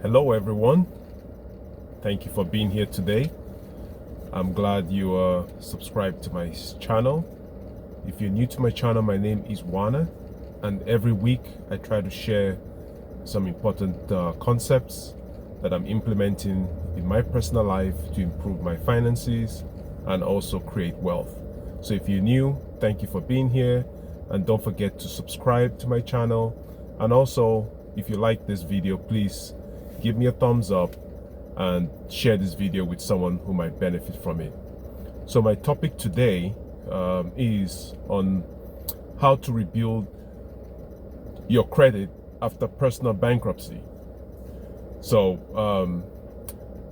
Hello everyone, thank you for being here today. I'm glad you are subscribed to my channel. If you're new to my channel, my name is Wana, and every week I try to share some important concepts that I'm implementing in my personal life to improve my finances and also create wealth. So if you're new, thank you for being here, and don't forget to subscribe to my channel. And also, if you like this video, please give me a thumbs up and share this video with someone who might benefit from it. So my topic today is on how to rebuild your credit after personal bankruptcy. So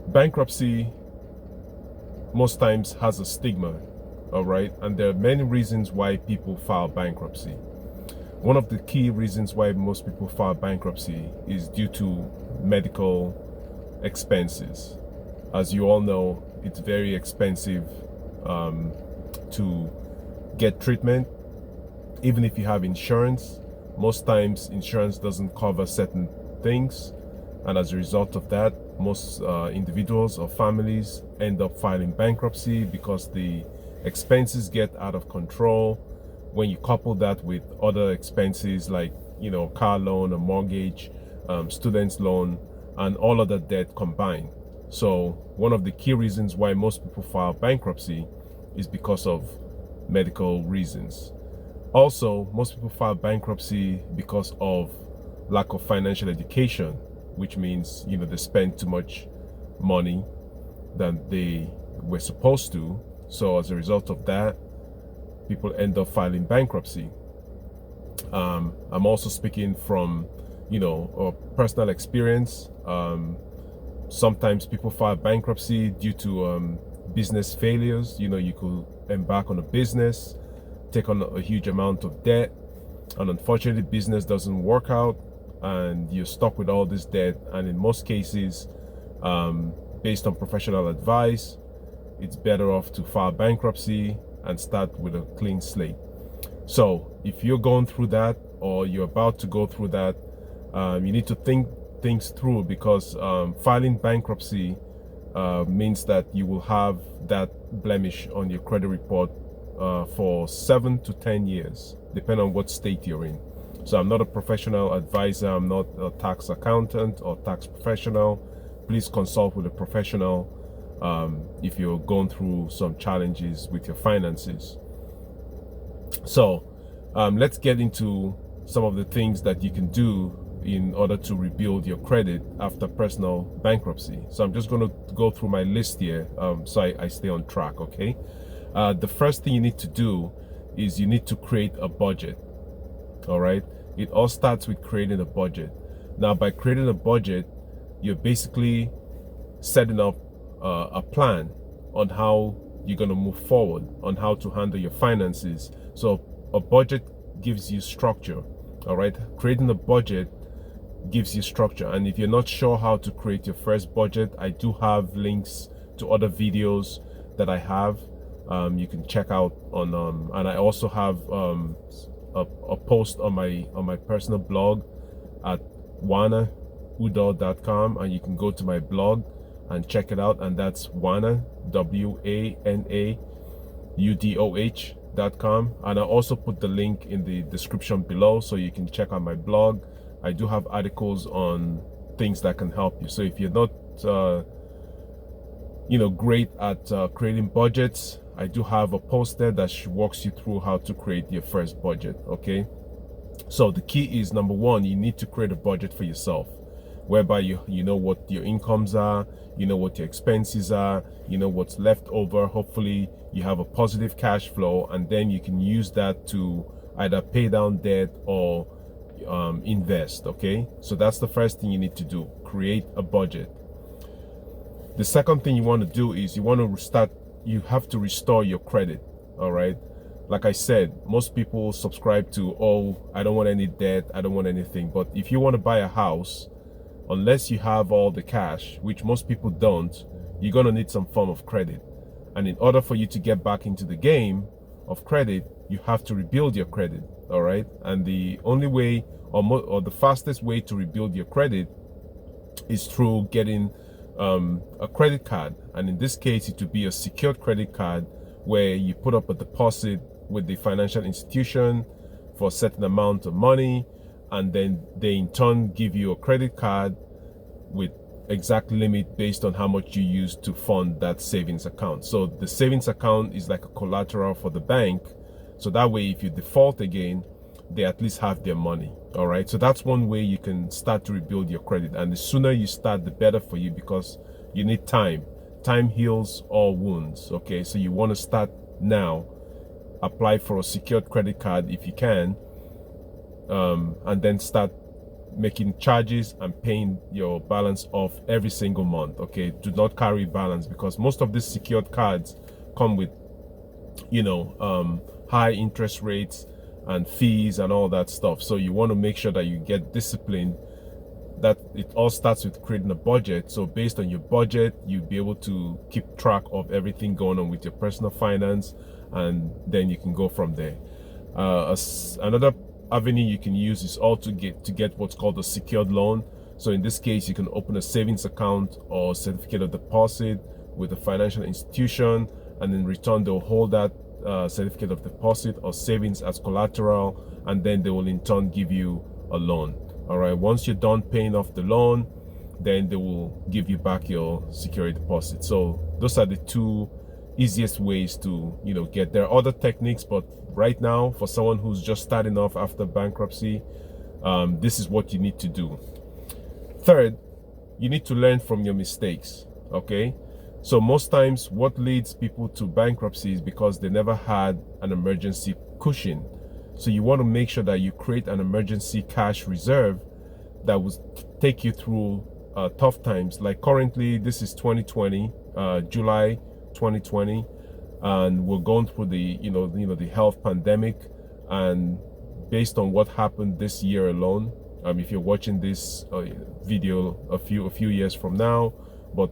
bankruptcy most times has a stigma, all right? And there are many reasons why people file bankruptcy. One of the key reasons why most people file bankruptcy is due to medical expenses. As you all know, it's very expensive to get treatment. Even if you have insurance, most times insurance doesn't cover certain things, and as a result of that, most individuals or families end up filing bankruptcy because the expenses get out of control. When you couple that with other expenses like, you know, car loan, a mortgage, student's loan, and all of that debt combined. So one of the key reasons why most people file bankruptcy is because of medical reasons. Also, most people file bankruptcy because of lack of financial education, which means, you know, they spend too much money than they were supposed to. So as a result of that, people end up filing bankruptcy. I'm also speaking from, you know, a personal experience. Sometimes people file bankruptcy due to business failures. You know, you could embark on a business, take on a huge amount of debt, and unfortunately business doesn't work out and you're stuck with all this debt. And in most cases, based on professional advice, it's better off to file bankruptcy and start with a clean slate. So if you're going through that, or you're about to go through that, you need to think things through, because filing bankruptcy means that you will have that blemish on your credit report for 7 to 10 years, depending on what state you're in. So I'm not a professional advisor, I'm not a tax accountant or tax professional. Please consult with a professional if you're going through some challenges with your finances. So let's get into some of the things that you can do in order to rebuild your credit after personal bankruptcy. So I'm just going to go through my list here so I stay on track, okay? The first thing you need to do is you need to create a budget, all right? It all starts with creating a budget. Now, by creating a budget, you're basically setting up a plan on how you're going to move forward, on how to handle your finances. So a budget gives you structure, all right? Creating a budget gives you structure. And if you're not sure how to create your first budget, I do have links to other videos that I have you can check out on and I also have a post on my personal blog at wanaudoh.com, and you can go to my blog and check it out, and that's Wana, WANAUDOH.com. And I also put the link in the description below so you can check out my blog. I do have articles on things that can help you. So if you're not you know, great at creating budgets, I do have a post there that walks you through how to create your first budget, okay? So the key is, number one, you need to create a budget for yourself, whereby you know what your incomes are, you know what your expenses are, you know what's left over. Hopefully you have a positive cash flow, and then you can use that to either pay down debt or invest, okay? So that's the first thing you need to do, create a budget. The second thing you want to do is you have to restore your credit, all right? Like I said, most people subscribe to, oh, I don't want any debt, I don't want anything. But if you want to buy a house, unless you have all the cash, which most people don't, you're going to need some form of credit. And in order for you to get back into the game of credit, you have to rebuild your credit, all right? And the only way, or the fastest way to rebuild your credit is through getting a credit card, and in this case it would be a secured credit card where you put up a deposit with the financial institution for a certain amount of money, and then they in turn give you a credit card with exact limit based on how much you use to fund that savings account. So the savings account is like a collateral for the bank, so that way if you default again, they at least have their money. All right, so that's one way you can start to rebuild your credit, and the sooner you start the better for you, because you need time. Time heals all wounds. Okay, so you want to start now. Apply for a secured credit card if you can, and then start making charges and paying your balance off every single month. Okay, do not carry balance, because most of these secured cards come with, you know, high interest rates and fees and all that stuff. So you want to make sure that you get disciplined. That it all starts with creating a budget. So based on your budget, you'll be able to keep track of everything going on with your personal finance, and then you can go from there. Another avenue you can use is also to get what's called a secured loan. So in this case, you can open a savings account or certificate of deposit with a financial institution, and in return they'll hold that certificate of deposit or savings as collateral, and then they will in turn give you a loan. All right, once you're done paying off the loan, then they will give you back your security deposit. So those are the two easiest ways to, you know, get there. Are other techniques, but right now, for someone who's just starting off after bankruptcy, this is what you need to do. Third, you need to learn from your mistakes. Okay, so most times what leads people to bankruptcy is because they never had an emergency cushion. So you want to make sure that you create an emergency cash reserve that will take you through tough times. Like currently, this is 2020, July 2020, and we're going through the the health pandemic. And based on what happened this year alone, if you're watching this video a few years from now, but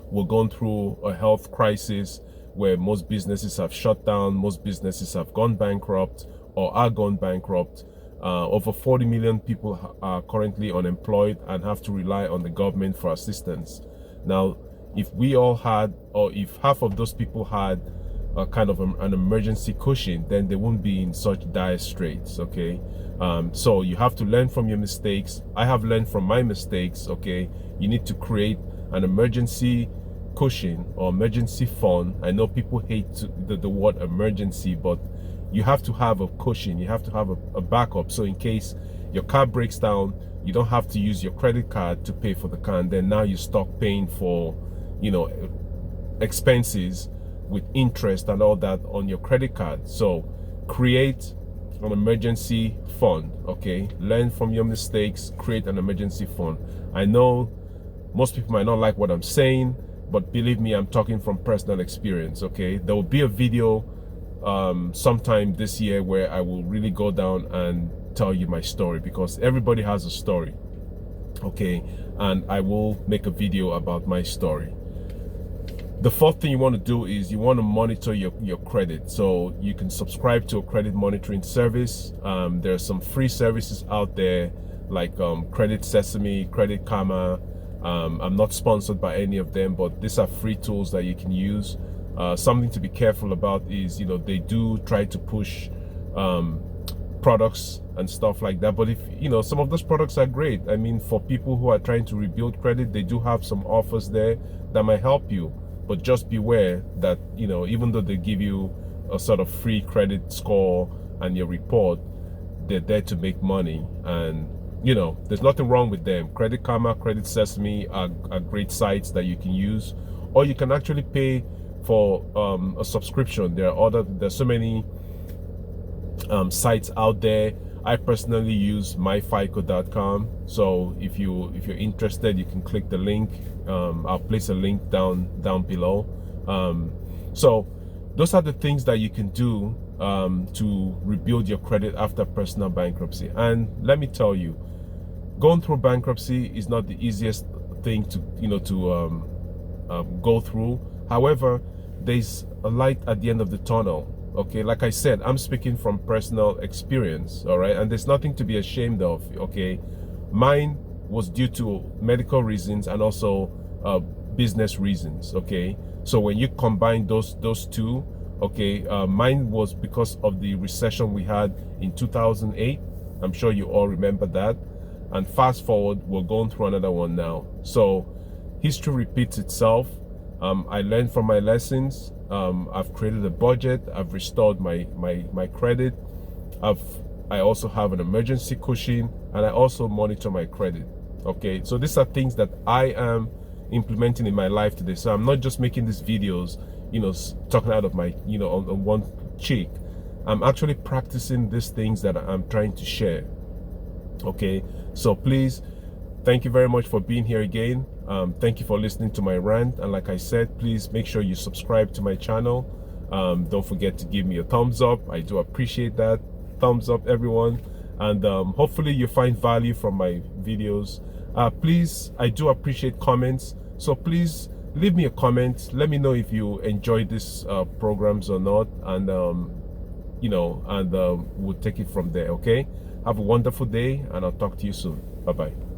we're going through a health crisis where most businesses have shut down, most businesses have gone bankrupt or are gone bankrupt. Over 40 million people are currently unemployed and have to rely on the government for assistance. Now, if we all had, or if half of those people had a kind of an emergency cushion, then they wouldn't be in such dire straits. Okay, so you have to learn from your mistakes. I have learned from my mistakes. Okay, you need to create an emergency cushion or emergency fund. I know people hate the word emergency, but you have to have a cushion. You have to have a backup, so in case your car breaks down, you don't have to use your credit card to pay for the car, and then now you stop paying for, you know, expenses with interest and all that on your credit card. So create an emergency fund. Okay, learn from your mistakes, create an emergency fund. I know most people might not like what I'm saying, but believe me, I'm talking from personal experience. Okay, there will be a video sometime this year where I will really go down and tell you my story, because everybody has a story. Okay, and I will make a video about my story. The fourth thing you want to do is you want to monitor your credit. So you can subscribe to a credit monitoring service. There are some free services out there like Credit Sesame, Credit Karma. I'm not sponsored by any of them, but these are free tools that you can use. Something to be careful about is, you know, they do try to push products and stuff like that, but if you know, some of those products are great. I mean, for people who are trying to rebuild credit, they do have some offers there that might help you. But just beware that, you know, even though they give you a sort of free credit score and your report, they're there to make money. And, you know, there's nothing wrong with them. Credit Karma, Credit Sesame are great sites that you can use. Or you can actually pay for a subscription. There's so many sites out there. I personally use myfico.com. So if you're interested, you can click the link. I'll place a link down below. So those are the things that you can do to rebuild your credit after personal bankruptcy. And let me tell you, going through bankruptcy is not the easiest thing to go through. However, there's a light at the end of the tunnel. Okay, like I said, I'm speaking from personal experience. All right, and there's nothing to be ashamed of. Okay, mine was due to medical reasons and also business reasons. Okay, so when you combine those two, okay, mine was because of the recession we had in 2008. I'm sure you all remember that. And fast forward, we're going through another one now. So history repeats itself. I learned from my lessons. I've created a budget. I've restored my credit. I also have an emergency cushion, and I also monitor my credit. Okay, so these are things that I am implementing in my life today. So I'm not just making these videos, talking out of my, on one cheek. I'm actually practicing these things that I'm trying to share. Okay, so please, thank you very much for being here again. Thank you for listening to my rant, and like I said, please make sure you subscribe to my channel. Don't forget to give me a thumbs up. I do appreciate that. Thumbs up, everyone. And hopefully you find value from my videos. Please, I do appreciate comments, so please leave me a comment. Let me know if you enjoy these programs or not, and we'll take it from there. Okay, have a wonderful day, and I'll talk to you soon. Bye bye.